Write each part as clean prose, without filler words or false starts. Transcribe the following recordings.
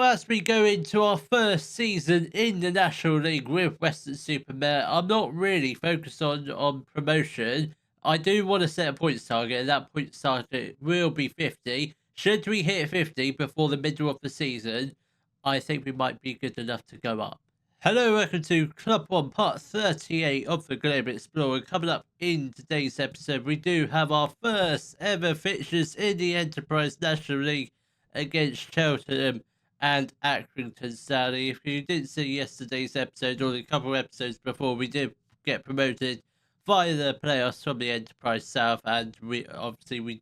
as we go into our first season in the National League with Weston-Super-Mare, I'm not really focused on promotion. I do want to set a points target, and that points target will be 50. Should we hit 50 before the middle of the season, I think we might be good enough to go up. Hello, welcome to Club 1, part 38 of the Global Explorer. Coming up in today's episode, we do have our first ever fixtures in the Enterprise National League against Cheltenham and Accrington, Sally. If you didn't see yesterday's episode or the couple of episodes before, we did get promoted via the playoffs from the Enterprise South, and we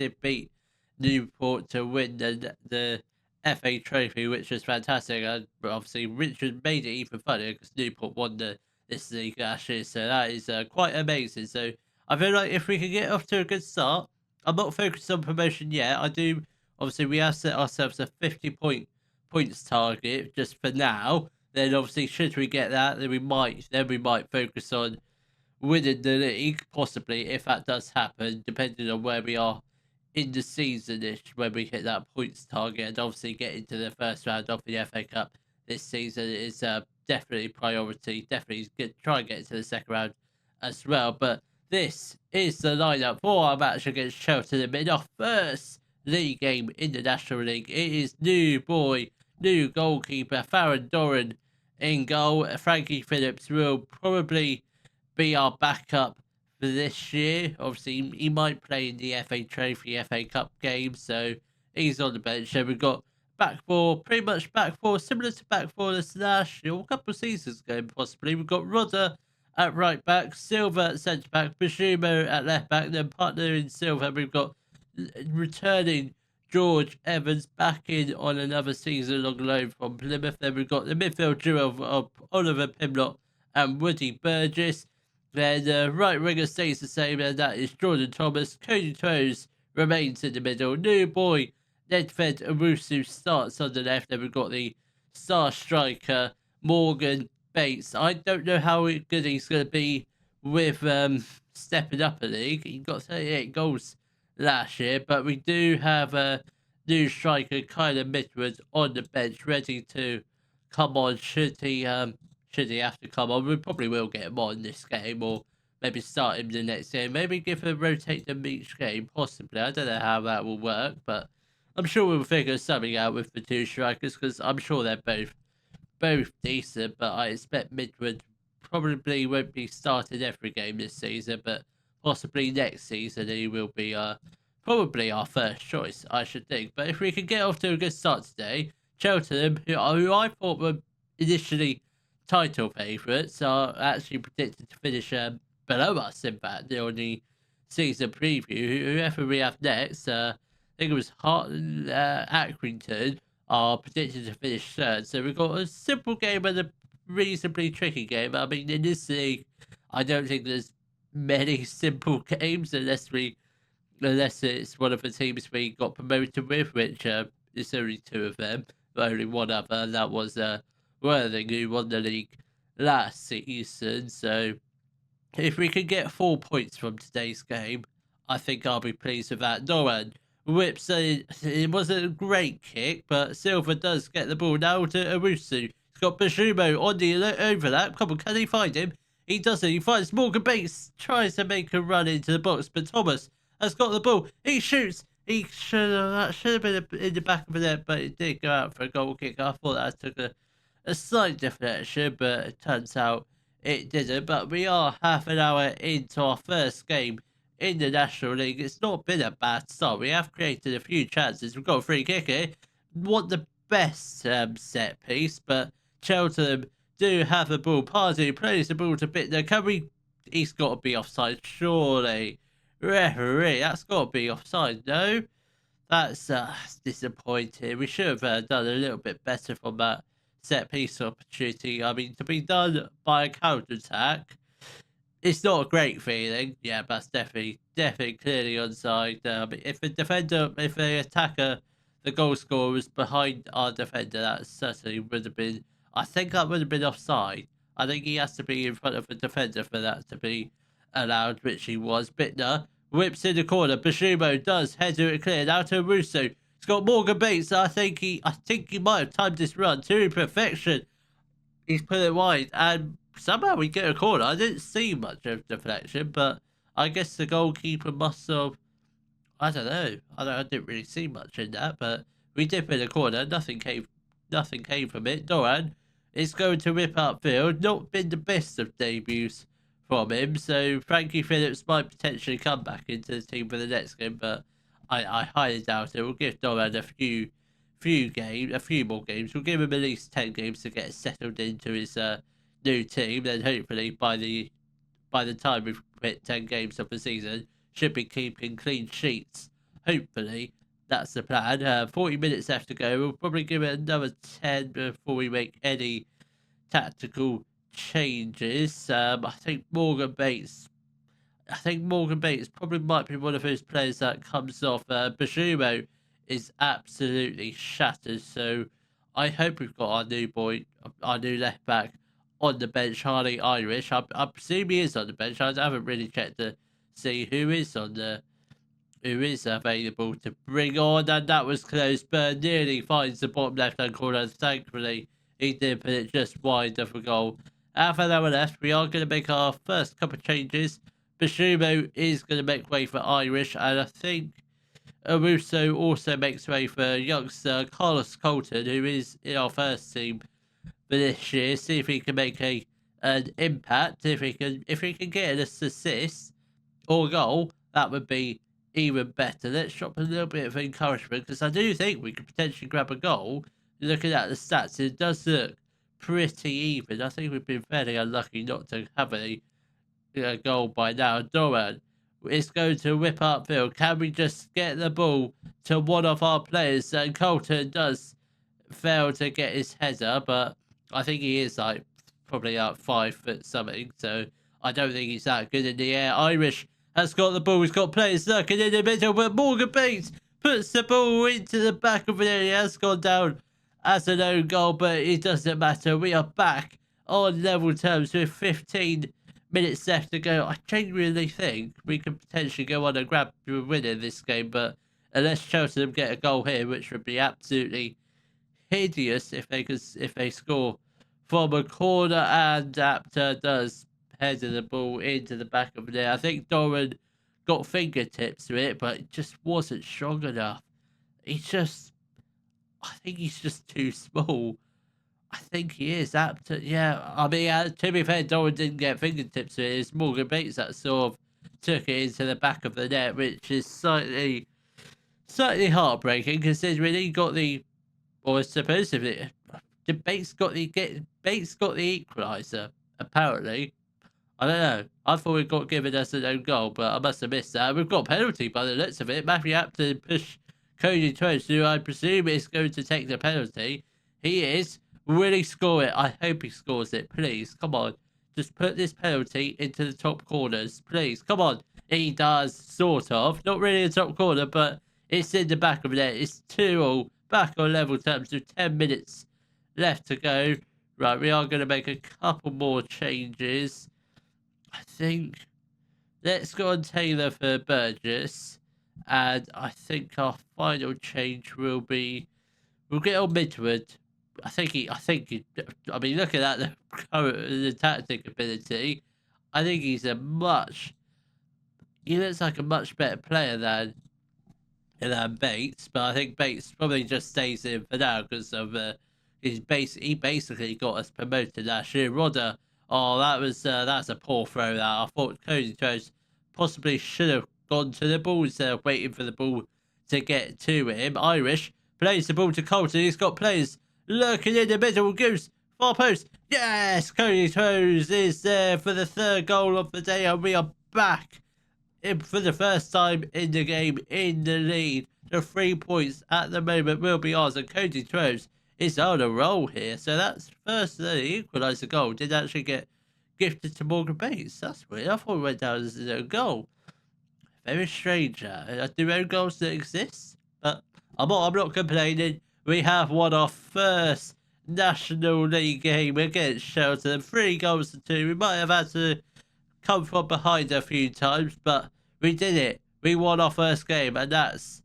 did beat Newport to win the FA Trophy, which was fantastic. And obviously, Richard made it even funnier because Newport won this league last year, so that is quite amazing. So I feel like if we can get off to a good start, I'm not focused on promotion yet. I do. Obviously, we have set ourselves a 50 points target just for now. Then obviously, should we get that, then we might focus on winning the league, possibly, if that does happen, depending on where we are in the season-ish when we hit that points target. And obviously get into the first round of the FA Cup this season is definitely priority. Definitely try and get into the second round as well. But this is the lineup for our match against Cheltenham in our first league game in the National League. It is new goalkeeper Farron Doran in goal. Frankie Phillips will probably be our backup for this year. Obviously, he might play in the FA Trophy, FA Cup games, so he's on the bench. So we've got back four, pretty much back four, similar to back four as last year, a couple of seasons ago possibly. We've got Rodder at right back, Silva at centre back, Bashumo at left back, then partner in Silva. We've got returning George Evans back in on another season on loan from Plymouth. Then we've got the midfield duo of Oliver Pimlott and Woody Burgess. Then the right winger stays the same, and that is Jordan Thomas. Cody Toes remains in the middle. New boy Nedved Owusu starts on the left. Then we've got the star striker Morgan Bates. I don't know how good he's going to be with stepping up a league. He got 38 goals last year, but we do have a new striker, Kyler Midwood, on the bench, ready to come on should he have to come on. We probably will get him on this game, or maybe start him the next game. Maybe rotate them each game, possibly. I don't know how that will work, but I'm sure we'll figure something out with the two strikers, because I'm sure they're both decent, but I expect Midwood probably won't be starting every game this season, but possibly next season he will be probably our first choice, I should think. But if we can get off to a good start today, Cheltenham, who I thought were initially title favourites, are actually predicted to finish below us, in fact, on the season preview. Whoever we have next, I think it was Accrington, are predicted to finish third. So we've got a simple game and a reasonably tricky game. I mean, in this league, I don't think there's many simple games unless it's one of the teams we got promoted with, which is only two of them, but only one other, and that was Worthing, who won the league last season. So if we can get 4 points from today's game, I think I'll be pleased with that. Doran whips it wasn't a great kick, but Silva does get the ball now to Owusu. He's got Bashumo on the overlap. Come on, can he find him? He doesn't. He finds Morgan Bates, tries to make a run into the box, but Thomas has got the ball. He shoots. That should have been in the back of the net, but it did go out for a goal kick. I thought that took a slight deflection, but it turns out it didn't. But we are half an hour into our first game in the National League. It's not been a bad start. We have created a few chances. We've got a free kick here. Want the best set piece, but Cheltenham do have the ball. Pardew plays the ball to Bittner. He's got to be offside, surely. Referee, that's got to be offside, no? That's disappointing. We should have done a little bit better from that set piece opportunity. I mean, to be done by a counter attack, it's not a great feeling. Yeah, but that's definitely clearly onside. If the attacker, the goal scorer was behind our defender, that certainly would have been. I think that would have been offside. I think he has to be in front of the defender for that to be allowed, which he was. Bittner whips in the corner. Bashumo does header it clear. Now to Russo. He's He's got Morgan Bates. I think he might have timed this run to perfection. He's put it wide, and somehow we get a corner. I didn't see much of deflection, but I guess the goalkeeper must have. I don't know. I didn't really see much in that, but we did put a corner. Nothing came from it. Doran is going to whip upfield. Not been the best of debuts from him, so Frankie Phillips might potentially come back into the team for the next game, but I highly doubt it. We'll give Doran a few more games. We'll give him at least 10 games to get settled into his new team. Then hopefully by the time we've quit 10 games of the season, should be keeping clean sheets. Hopefully that's the plan. 40 minutes left to go. We'll probably give it another 10 before we make any tactical changes. I think Morgan Bates probably might be one of those players that comes off. Bashumo is absolutely shattered, so I hope we've got our new left back on the bench, Harley Irish. I presume he is on the bench. I haven't really checked to see who is available to bring on, and that was close. But nearly finds the bottom left-hand corner. Thankfully, he did put it just wide of a goal. Half an hour left. We are going to make our first couple of changes. Bashumo is going to make way for Irish, and I think Russo also makes way for youngster Carlos Colton, who is in our first team for this year. See if he can make an impact. If he can get an assist or goal, that would be even better. Let's drop a little bit of encouragement, because I do think we could potentially grab a goal. Looking at the stats, it does look pretty even. I think we've been fairly unlucky not to have a goal by now. Doran is going to whip upfield. Can we just get the ball to one of our players? And Colton does fail to get his header, but I think he is probably 5 foot something, so I don't think he's that good in the air. Irish has got the ball. He's got players lurking in the middle, but Morgan Bates puts the ball into the back of the net. He has gone down as an own goal, but it doesn't matter. We are back on level terms with 15 minutes left to go. I genuinely think we could potentially go on and grab a win in this game, but unless Cheltenham get a goal here, which would be absolutely hideous if they score from a corner, and Apter does header the ball into the back of the net. I think Doran got fingertips to it, but it just wasn't strong enough. I think he's just too small. I think he is Apter. Yeah, I mean, to be fair, Doran didn't get fingertips to it. It's Morgan Bates that sort of took it into the back of the net, which is slightly heartbreaking, considering he got supposedly Bates got the equaliser. Apparently, I don't know. I thought we got given us an own goal, but I must have missed that. We've got a penalty by the looks of it. Matthew Apter push Cody Toast, who I presume is going to take the penalty. He is. Will he score it? I hope he scores it. Please, come on. Just put this penalty into the top corners. Please, come on. He does, sort of. Not really the top corner, but it's in the back of the net. It's 2-2. Back on level terms with 10 minutes left to go. Right, we are going to make a couple more changes. I think let's go on Taylor for Burgess. And I think our final change will be we'll get on Midwood. I mean, looking at the tactic ability, I think he looks like a much better player than Bates, but I think Bates probably just stays in for now because of he basically got us promoted last year. Rodder, that's a poor throw. That I thought Cody Toast possibly should have gone to the ball instead of waiting for the ball to get to him. Irish plays the ball to Colton. He's got players lurking in the middle. Goes far post. Yes, Cody Toast is there for the third goal of the day, and we are back for the first time in the game in the lead. The 3 points at the moment will be ours, and Cody Toast is on a roll here. So that's first the equaliser goal did actually get gifted to Morgan Bates. That's weird. I thought it went down as a goal. Very strange. Do own goals that exist? But I'm not complaining. We have won our first National League game against Cheltenham. 3-2. We might have had to come from behind a few times, but we did it. We won our first game, and that's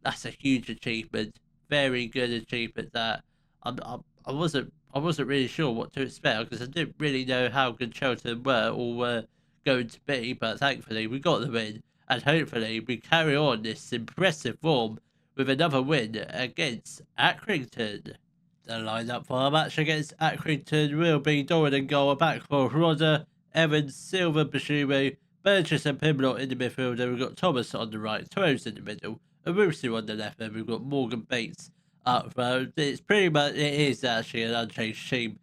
that's a huge achievement. Very good achievement. That I wasn't really sure what to expect because I didn't really know how good Cheltenham were or were going to be. But thankfully, we got the win, and hopefully, we carry on this impressive form with another win against Accrington. The lineup for our match against Accrington will be Doran and goal, back for Rodder, Evans, Silva, Bashumo, Burgess and Pimblott in the midfield, and we've got Thomas on the right, Toes in the middle, Owusu on the left, and we've got Morgan Bates up front. It's pretty much, it is actually an unchanged team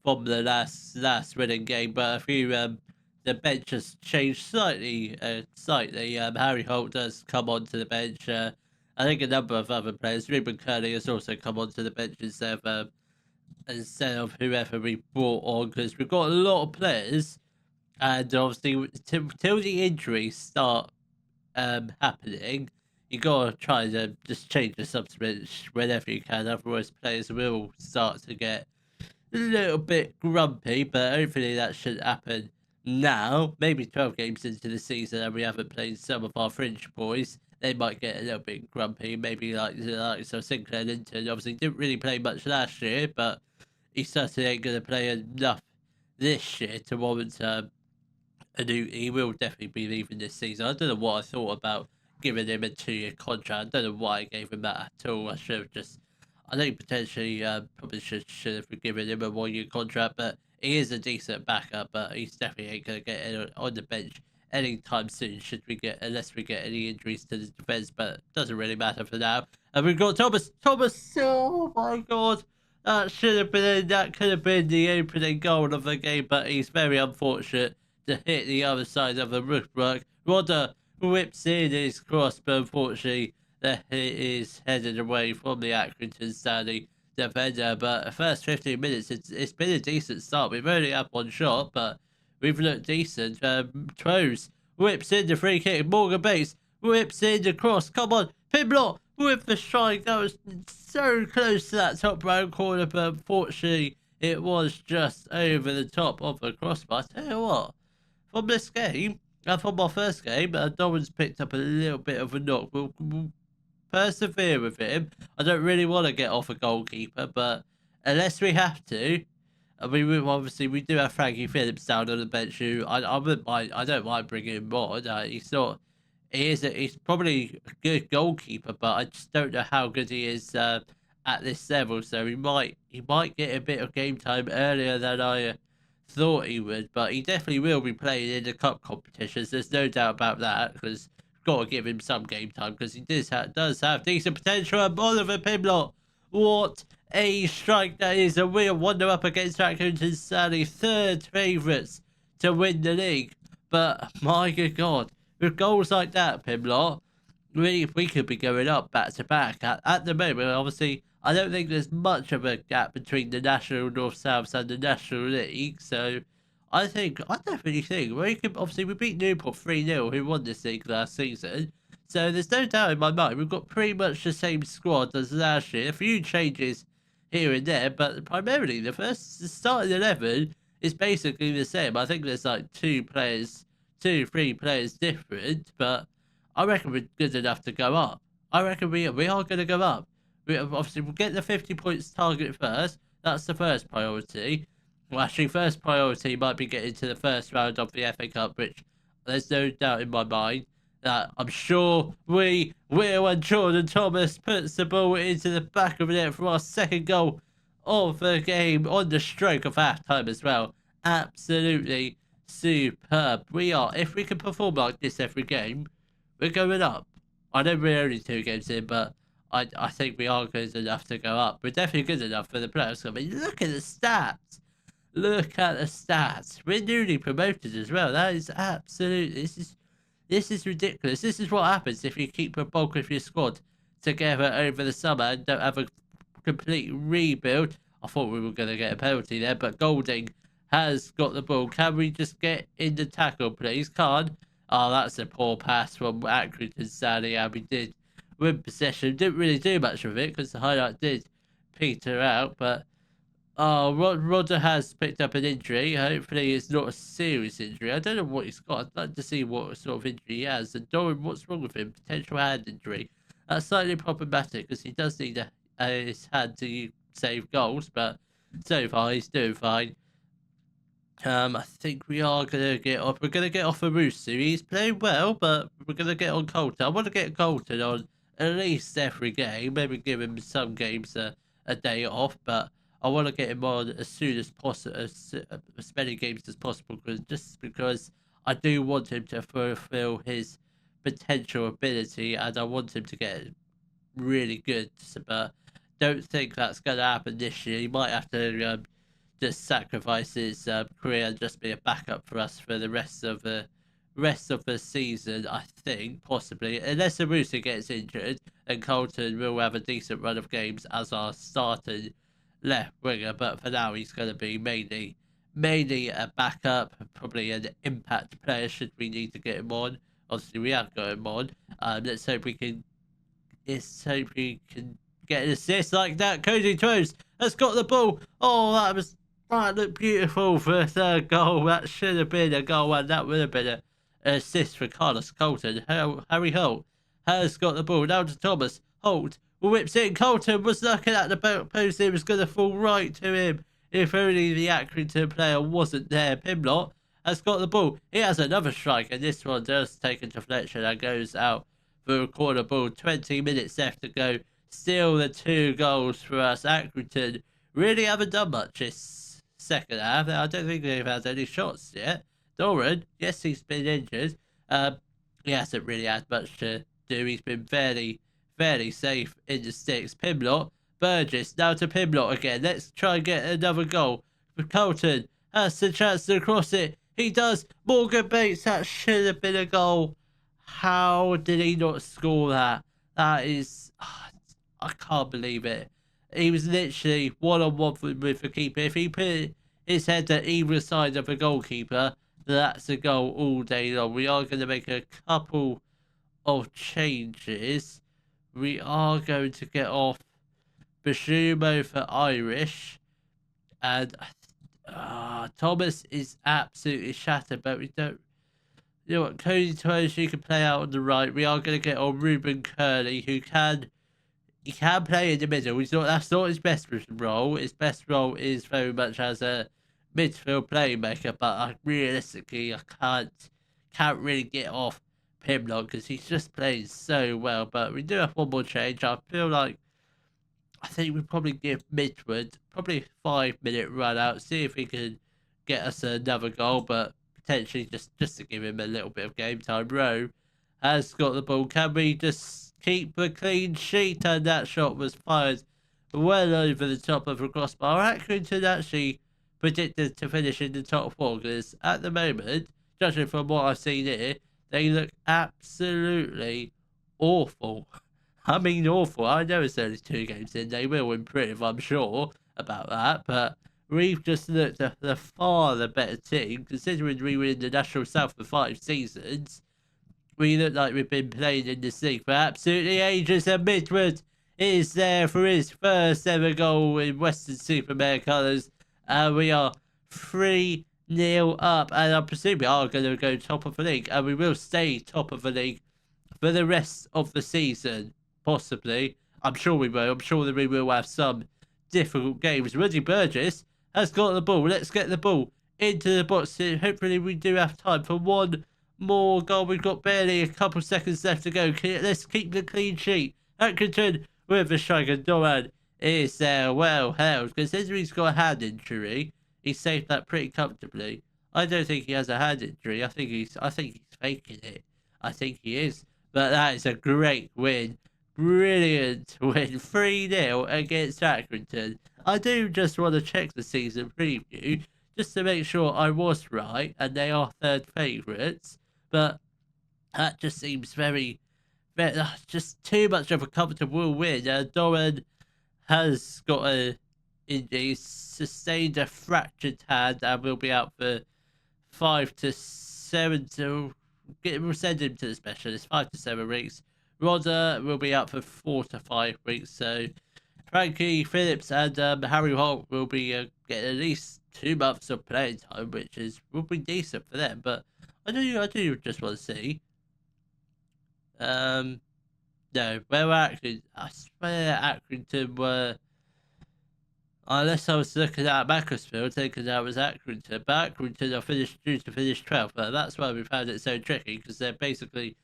from the last winning game, but a few the bench has changed slightly. Harry Holt does come onto the bench. I think a number of other players, Ruben Curley has also come onto the bench instead of whoever we brought on, because we've got a lot of players, and obviously till the injuries start happening, you gotta try to just change the substance whenever you can. Otherwise, players will start to get a little bit grumpy. But hopefully, that shouldn't happen now. Maybe 12 games into the season, and we haven't played some of our fringe boys. They might get a little bit grumpy. Maybe so Sinclair Linton obviously didn't really play much last year, but he certainly ain't gonna play enough this year to warrant he will definitely be leaving this season. I don't know what I thought about giving him a 2-year contract. I don't know why I gave him that at all. I should have just, I think potentially probably should have given him a 1-year contract, but he is a decent backup, but he's definitely ain't going to get on the bench anytime soon unless we get any injuries to the defence, but it doesn't really matter for now. And we've got Thomas, oh my God. That could have been the opening goal of the game, but he's very unfortunate to hit the other side of the woodwork. Rodder whips in his cross, but unfortunately, it is headed away from the Accrington standing defender. But the first 15 minutes, it's been a decent start. We've only had one shot, but we've looked decent. Troes whips in the free kick. Morgan Bates whips in the cross. Come on, Pimblott with the strike. That was so close to that top right corner, but unfortunately, it was just over the top of the crossbar. I tell you what, from this game, from our first game, Doran's picked up a little bit of a knock. We'll persevere with him. I don't really want to get off a goalkeeper, but unless we have to, obviously we do have Frankie Phillips down on the bench. Who I don't mind bringing him on. He's probably a good goalkeeper, but I just don't know how good he is at this level. So he might get a bit of game time earlier than I thought he would, but he definitely will be playing in the cup competitions. There's no doubt about that, because we've got to give him some game time, because he does have decent potential. And Oliver Pimblott, what a strike that is! A real wonder up against Accrington Stanley, third favourites to win the league. But my good God, with goals like that, Pimblott, we could be going up back to back. At the moment, obviously, I don't think there's much of a gap between the National North-Souths and the National League, so I definitely think we beat Newport 3-0, who won this league last season. So there's no doubt in my mind we've got pretty much the same squad as last year. A few changes here and there, but primarily the starting 11 is basically the same. I think there's like 3 players different, but I reckon we're good enough to go up. I reckon we are going to go up. We'll get the 50 points target first. That's the first priority. Well, actually, first priority might be getting to the first round of the FA Cup, which there's no doubt in my mind that I'm sure we will. And Jordan Thomas puts the ball into the back of the net for our second goal of the game on the stroke of half-time as well. Absolutely superb. If we can perform like this every game, we're going up. I know we're only 2 games in, but I think we are good enough to go up. We're definitely good enough for the playoffs. I mean, look at the stats. Look at the stats. We're newly promoted as well. That is absolutely... This is ridiculous. This is what happens if you keep the bulk of your squad together over the summer and don't have a complete rebuild. I thought we were going to get a penalty there, but Golding has got the ball. Can we just get in the tackle, please? Can't. Oh, that's a poor pass from Accrington Stanley, and we did win possession. Didn't really do much with it because the highlight did peter out, but Rodder has picked up an injury. Hopefully it's not a serious injury. I don't know what he's got. I'd like to see what sort of injury he has. And Doran, what's wrong with him? Potential hand injury. That's slightly problematic because he does need his hand to save goals, but so far he's doing fine. I think we are gonna get off. We're gonna get off of Rooster. He's playing well, but we're gonna get on Colton. I want to get Colton on at least every game. Maybe give him some games a day off, but I want to get him on as soon as possible, as many games as possible, because I do want him to fulfill his potential ability, and I want him to get really good. But don't think that's gonna happen this year. He might have to just sacrifice his career and just be a backup for us for the rest of the season. I think possibly, unless Arusa gets injured, and Colton will have a decent run of games as our starting left winger. But for now, he's going to be mainly a backup, probably an impact player should we need to get him on. Obviously, we have got him on. Let's hope we can. Let's hope we can get an assist like that. Cody Toes has got the ball. Oh, that looked beautiful for a third goal. That should have been a goal, and that would have been an assist for Carlos Colton. Harry Holt has got the ball. Now to Thomas. Holt whips in. Colton was looking at the post. It was going to fall right to him. If only the Accrington player wasn't there. Pimlott has got the ball. He has another strike, and this one does take a deflection and goes out for a corner ball. 20 minutes left to go. Still the 2 goals for us. Accrington really haven't done much this second half. I don't think they've had any shots yet. Doran, yes, he's been injured. He hasn't really had much to do. He's been fairly safe in the sticks. Pimlott, Burgess, now to Pimlott again. Let's try and get another goal. Colton has the chance to cross it. He does. Morgan Bates, that should have been a goal. How did he not score that? That is, I can't believe it. He was literally one-on-one with the keeper. If he put his head at either side of the goalkeeper, that's a goal all day long. We are going to make a couple of changes. We are going to get off Bashumo for Irish. And Thomas is absolutely shattered, but we don't. You know what? Cody Tosh, you can play out on the right. We are going to get on Ruben Curley, who can play in the middle. That's not his best role. His best role is very much as a midfield playmaker, but realistically, I can't really get off Pimlott because he's just playing so well. But we do have one more change. I think we probably give Midwood probably a 5-minute run out, see if he can get us another goal, but potentially just to give him a little bit of game time. Rowe has got the ball. Can we just keep the clean sheet? And that shot was fired well over the top of the crossbar. Accrington actually predicted to finish in the top 4 because at the moment, judging from what I've seen here, they look absolutely awful. I mean awful. I know it's only 2 games in. They will improve, I'm sure, about that. But we've just looked at the far the better team, considering we were in the National South for 5 seasons. We look like we've been playing in this league for absolutely ages. And Midwood is there for his first ever goal in Weston-Super-Mare colours. And we are 3-0 up. And I presume we are going to go top of the league. And we will stay top of the league for the rest of the season. Possibly. I'm sure we will. I'm sure that we will have some difficult games. Rudy Burgess has got the ball. Let's get the ball into the box here. Hopefully we do have time for one more goal. We've got barely a couple seconds left to go. Let's keep the clean sheet. Accrington with the striker. Doran is there. Well held. Considering he's got a hand injury, he saved that pretty comfortably. I don't think he has a hand injury. I think he's faking it. I think he is. But that is a great win. Brilliant win. 3-0 against Accrington. I do just want to check the season preview just to make sure I was right and they are third favourites. But that just seems very just too much of a comfortable win. Doran has got he sustained a fractured hand and will be out for 5 to 7 we'll send him to the specialist. 5 to 7 weeks. Rodder will be out for 4 to 5 weeks. So Frankie Phillips and Harry Holt will be getting at least 2 months of playing time, which will be decent for them. But I do just want to see the No, where were Accrington? I swear Accrington were... Unless I was looking at Macclesfield, thinking that was Accrington. But Accrington are due to finish 12th. But that's why we found it so tricky, because they're basically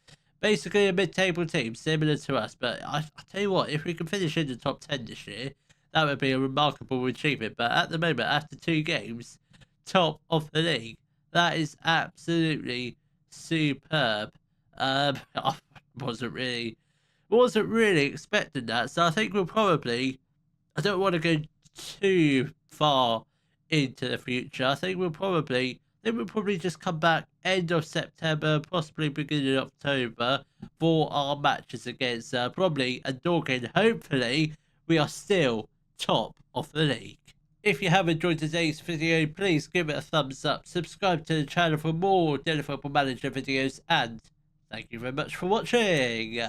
a mid-table team, similar to us. But I tell you what, if we can finish in the top 10 this year, that would be a remarkable achievement. But at the moment, after 2 games, top of the league, that is absolutely superb. I wasn't really expecting that. So I think we'll probably... I don't want to go too far into the future. I think we'll probably just come back end of September, possibly beginning of October for our matches against probably a Dorking. Hopefully, we are still top of the league. If you have enjoyed today's video, please give it a thumbs up, subscribe to the channel for more Daily Football Manager videos, and thank you very much for watching.